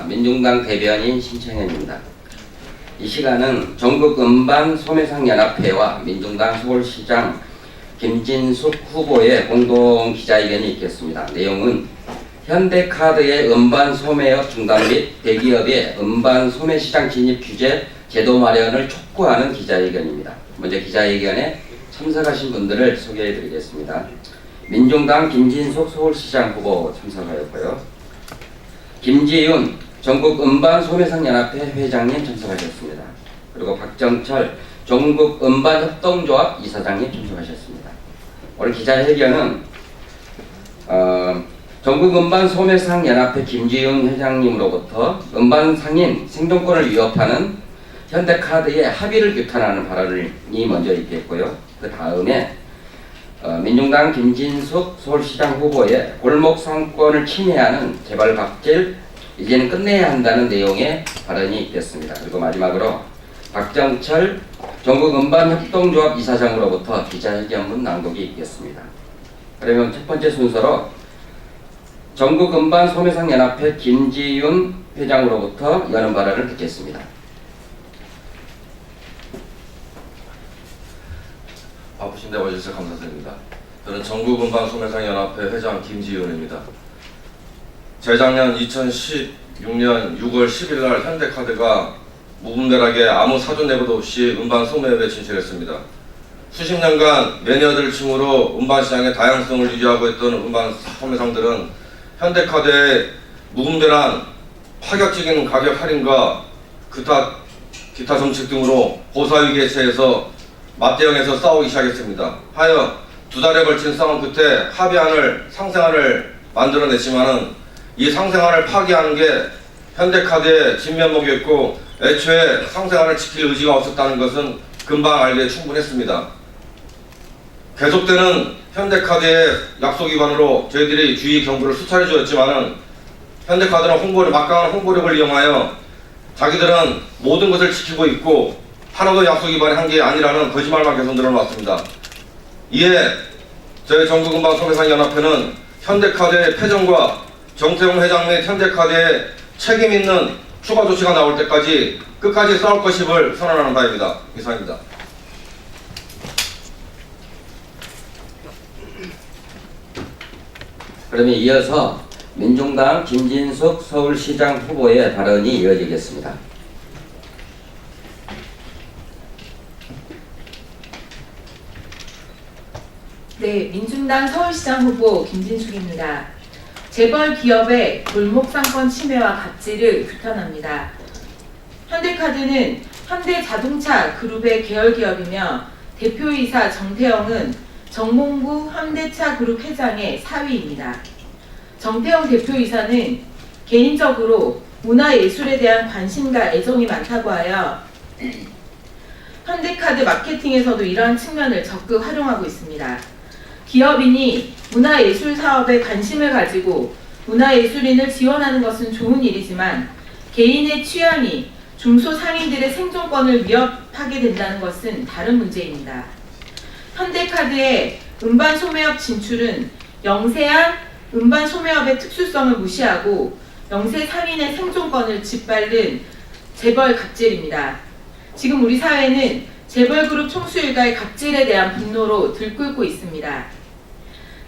민중당 대변인 신청현입니다. 이 시간은 전국 음반 소매상 연합회와 민중당 서울시장 김진숙 후보의 공동 기자회견이 있겠습니다. 내용은 현대카드의 음반 소매업 중단 및 대기업의 음반 소매 시장 진입 규제 제도 마련을 촉구하는 기자회견입니다. 먼저 기자회견에 참석하신 분들을 소개해 드리겠습니다. 민중당 김진숙 서울시장 후보 참석하였고요. 김지윤 전국 음반 소매상 연합회 회장님 참석하셨습니다. 그리고 박정철 전국 음반 협동조합 이사장님 참석하셨습니다. 오늘 기자회견은 전국 음반 소매상 연합회 김지윤 회장님으로부터 음반 상인 생존권을 위협하는 현대카드의 합의를 규탄하는 발언이 먼저 있겠고요. 그 다음에 민중당 김진숙 서울시장 후보의 골목 상권을 침해하는 재벌 갑질 이제는 끝내야 한다는 내용의 발언이 있겠습니다. 그리고 마지막으로 박정철 전국 음반 협동조합 이사장으로부터 기자회견문 낭독이 있겠습니다. 그러면 첫 번째 순서로 전국 음반 소매상 연합회 김지윤 회장으로부터 여는 발언을 듣겠습니다. 바쁘신데 와주셔서 감사드립니다. 저는 전국 음반 소매상 연합회 회장 김지윤입니다. 재작년 2016년 6월 10일 날 현대카드가 무분별하게 아무 사전 내부도 없이 음반 소매업에 진출했습니다. 수십 년간 매니아들 층으로 음반 시장의 다양성을 유지하고 있던 음반 소매상들은 현대카드의 무분별한 파격적인 가격 할인과 기타 정책 등으로 고사위 개최해서 맞대응해서 싸우기 시작했습니다. 하여 두 달에 걸친 싸움 끝에 합의안을 상생안을 만들어냈지만은 이 상생안을 파기하는 게 현대카드의 진면목이었고 애초에 상생안을 지킬 의지가 없었다는 것은 금방 알기에 충분했습니다. 계속되는 현대카드의 약속 위반으로 저희들이 주의 경고를 수차례 주었지만은 현대카드는 막강한 홍보력을 이용하여 자기들은 모든 것을 지키고 있고 하나도 약속 위반한 게 아니라는 거짓말만 계속 늘어놓았습니다. 이에 저희 전국음반 소매상 연합회는 현대카드의 패전과 정태용 회장 및 현대카드의 책임 있는 추가 조치가 나올 때까지 끝까지 싸울 것임을 선언하는 바입니다. 이상입니다. 그러면 이어서 민중당 김진숙 서울시장 후보의 발언이 이어지겠습니다. 네, 민중당 서울시장 후보 김진숙입니다. 재벌 기업의 골목 상권 침해와 갑질을 규탄합니다. 현대카드는 현대자동차 그룹의 계열 기업이며 대표이사 정태영은 정몽구 현대차 그룹 회장의 사위입니다. 정태영 대표이사는 개인적으로 문화예술에 대한 관심과 애정이 많다고 하여 현대카드 마케팅에서도 이러한 측면을 적극 활용하고 있습니다. 기업인이 문화예술 사업에 관심을 가지고 문화예술인을 지원하는 것은 좋은 일이지만 개인의 취향이 중소상인들의 생존권을 위협하게 된다는 것은 다른 문제입니다. 현대카드의 음반 소매업 진출은 영세한 음반 소매업의 특수성을 무시하고 영세 상인의 생존권을 짓밟는 재벌 갑질입니다. 지금 우리 사회는 재벌 그룹 총수 일가의 갑질에 대한 분노로 들끓고 있습니다.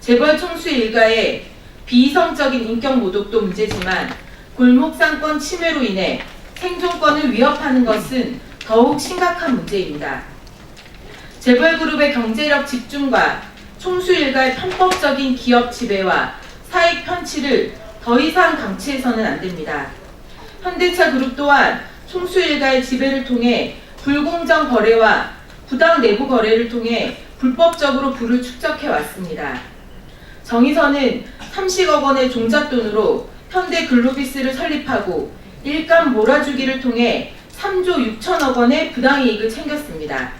재벌 총수 일가의 비이성적인 인격 모독도 문제지만 골목상권 침해로 인해 생존권을 위협하는 것은 더욱 심각한 문제입니다. 재벌 그룹의 경제력 집중과 총수 일가의 편법적인 기업 지배와 사익 편취를 더 이상 방치해서는 안 됩니다. 현대차 그룹 또한 총수 일가의 지배를 통해 불공정 거래와 부당 내부 거래를 통해 불법적으로 부를 축적해 왔습니다. 정의선은 30억 원의 종잣돈으로 현대글로비스를 설립하고 일감 몰아주기를 통해 3조 6천억 원의 부당이익을 챙겼습니다.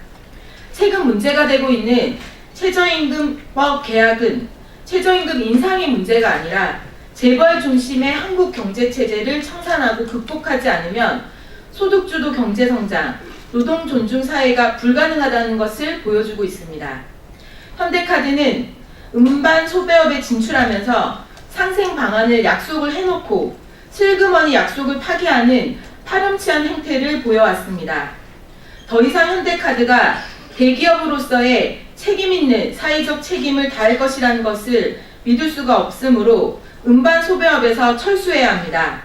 최근 문제가 되고 있는 최저임금법 개혁은 최저임금 인상의 문제가 아니라 재벌 중심의 한국 경제체제를 청산하고 극복하지 않으면 소득주도 경제성장, 노동 존중 사회가 불가능하다는 것을 보여주고 있습니다. 현대카드는 음반 소매업에 진출하면서 상생 방안을 약속을 해놓고 슬그머니 약속을 파기하는 파렴치한 행태를 보여왔습니다. 더 이상 현대카드가 대기업으로서의 책임있는 사회적 책임을 다할 것이라는 것을 믿을 수가 없으므로 음반 소배업에서 철수해야 합니다.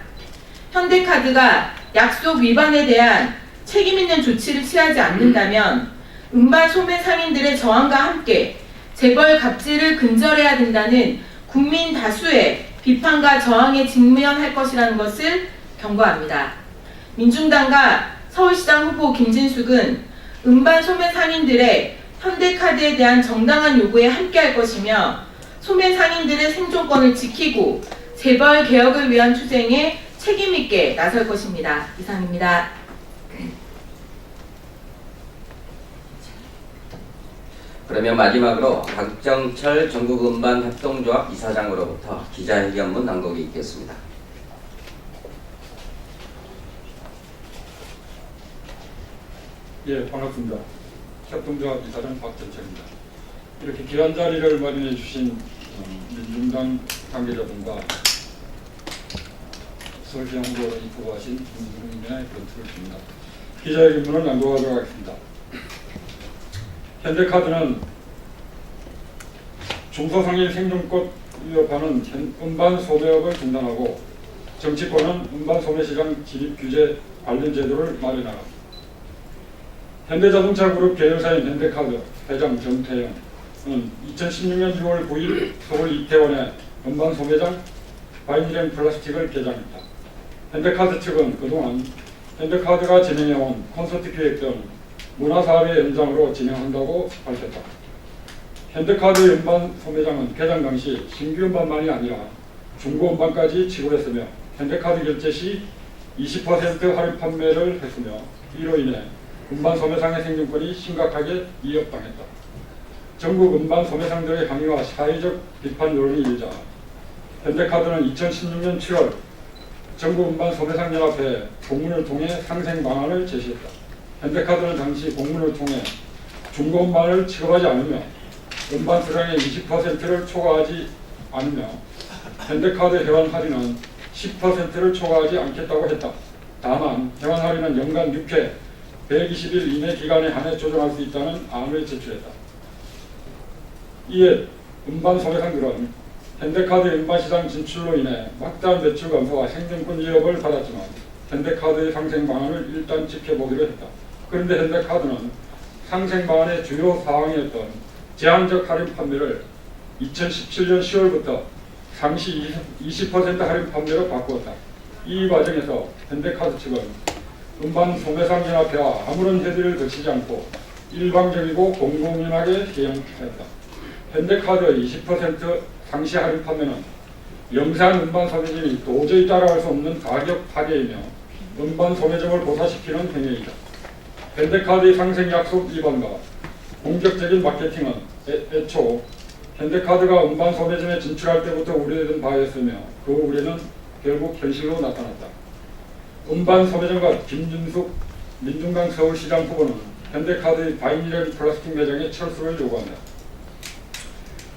현대카드가 약속 위반에 대한 책임있는 조치를 취하지 않는다면 음반 소매 상인들의 저항과 함께 재벌 갑질을 근절해야 된다는 국민 다수의 비판과 저항에 직면할 것이라는 것을 경고합니다. 민중당과 서울시장 후보 김진숙은 음반 소매 상인들의 현대카드에 대한 정당한 요구에 함께할 것이며 소매 상인들의 생존권을 지키고 재벌 개혁을 위한 투쟁에 책임있게 나설 것입니다. 이상입니다. 그러면 마지막으로 박정철 전국음반협동조합 이사장으로부터 기자회견문 낭독이 있겠습니다. 예, 반갑습니다. 협동조합 이사장 박정철입니다. 이렇게 귀한 자리를 마련해 주신 민중당 관계자분과 서울시장 후보로 입후보하신 김진웅님의 건투를 줍니다. 기자회견문을 낭독하도록 하겠습니다. 현대카드는 중소상인 생존권 위협하는 음반 소매업을 중단하고 정치권은 음반 소매 시장 진입 규제 관련 제도를 마련하라. 현대자동차그룹 계열사인 현대카드 회장 정태영은 2016년 6월 9일 서울 이태원에 음반 소매장 바이닐앤 플라스틱을 개장했다. 현대카드 측은 그동안 현대카드가 진행해온 콘서트 기획 등 문화사업의 연장으로 진행한다고 밝혔다. 현대카드 음반 소매장은 개장 당시 신규 음반만이 아니라 중고 음반까지 지급했으며 현대카드 결제 시 20% 할인 판매를 했으며 이로 인해 음반 소매상의 생존권이 심각하게 위협당했다. 전국 음반 소매상들의 항의와 사회적 비판 여론이 일자 현대카드는 2016년 7월 전국 음반 소매상 연합회에 공문을 통해 상생 방안을 제시했다. 현대카드는 당시 공문을 통해 중고 음반을 취급하지 않으며 음반 수량의 20%를 초과하지 않으며 현대카드 회원 할인은 10%를 초과하지 않겠다고 했다. 다만 회원 할인은 연간 6회 120일 이내 기간에 한해 조정할 수 있다는 안을 제출했다. 이에 음반 소매상들은 현대카드 음반 시장 진출로 인해 막대한 매출 감소와 생존권 위협을 받았지만 현대카드의 상생 방안을 일단 지켜보기로 했다. 그런데 현대카드는 상생 방안의 주요 사항이었던 제한적 할인 판매를 2017년 10월부터 상시 20% 할인 판매로 바꾸었다. 이 과정에서 현대카드 측은 음반 소매상 연합회와 아무런 협의를 거치지 않고 일방적이고 공공연하게 시행하였다. 현대카드의 20% 상시 할인 판매는 영세한 음반 소매점이 도저히 따라갈 수 없는 가격 파괴이며 음반 소매점을 보사시키는 행위이다. 현대카드의 상생 약속 위반과 공격적인 마케팅은 애초 현대카드가 음반 소매점에 진출할 때부터 우려되던 바였으며 그 우려는 결국 현실로 나타났다. 음반 소매점과 김진숙 민중당 서울시장 후보는 현대카드의 바이닐앤 플라스틱 매장의 철수를 요구한다.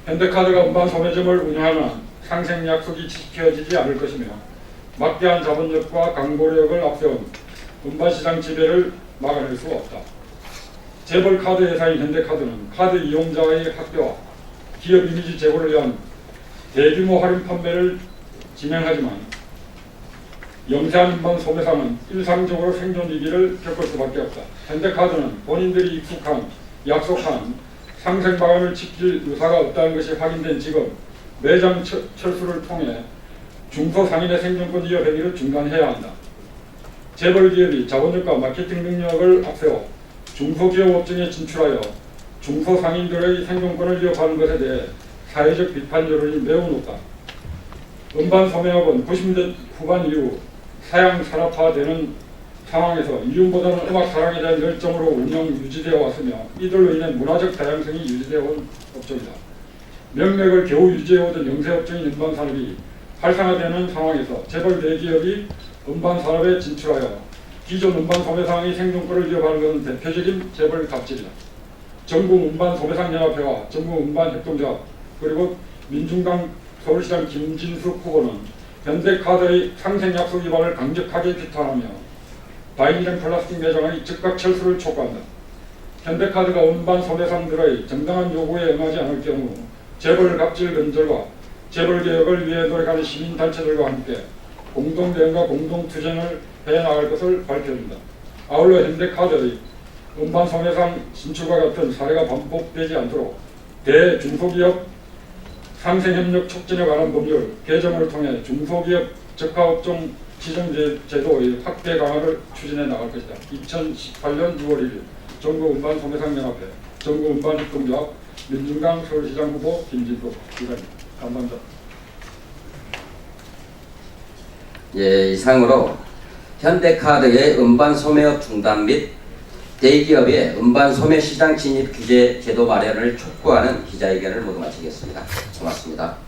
현대카드가 음반 소매점을 운영하는 상생 약속이 지켜지지 않을 것이며 막대한 자본력과 광고력을 앞세운 음반시장 지배를 막아낼 수 없다. 재벌 카드 회사인 현대카드는 카드 이용자의 확대와 기업 이미지 제고를 위한 대규모 할인 판매를 진행하지만 영세한 음반 소매상은 일상적으로 생존 위기를 겪을 수밖에 없다. 현대카드는 본인들이 익숙한 약속한 상생 방안을 지킬 의사가 없다는 것이 확인된 지금 매장 철수를 통해 중소상인의 생존권 위협 행위를 중단해야 한다. 재벌 기업이 자본력과 마케팅 능력을 앞세워 중소기업 업종에 진출하여 중소상인들의 생존권을 위협하는 것에 대해 사회적 비판 여론이 매우 높다. 음반 소매업은 90년대 후반 이후 사양 산업화되는 상황에서 이윤보다는 음악 사랑에 대한 열정으로 운영 유지되어 왔으며 이들로 인해 문화적 다양성이 유지되어 온 업종이다. 명맥을 겨우 유지해오던 영세업종인 음반 산업이 활성화되는 상황에서 재벌 대기업이 음반 산업에 진출하여 기존 음반 소매상의 생존권을 위협하는 것은 대표적인 재벌 갑질이다. 전국 음반 소매상 연합회와 전국 음반 협동조합 그리고 민중당 서울시장 김진숙 후보는 현대카드의 상생약속 위반을 강력하게 비판하며 바이닐앤 플라스틱 매장의 즉각 철수를 촉구한다. 현대카드가 운반 소매상들의 정당한 요구에 응하지 않을 경우 재벌 갑질 근절과 재벌 개혁을 위해 노력하는 시민단체들과 함께 공동대응과 공동투쟁을 해나갈 것을 밝혀준다. 아울러 현대카드의 운반 소매상 진출과 같은 사례가 반복되지 않도록 대중소기업 상생협력 촉진에 관한 법률 개정을 통해 중소기업 적하업종 지정제도의 확대 강화를 추진해 나갈 것이다. 2018년 6월 1일 전국운반소매상연합회 전국운반협동조합 민중강 서울시장 후보 김진도 기자입니다. 감사합니다. 예, 이상으로 현대카드의 음반 소매업 중단 및 대기업의 음반 소매 시장 진입 규제 제도 마련을 촉구하는 기자회견을 모두 마치겠습니다. 고맙습니다.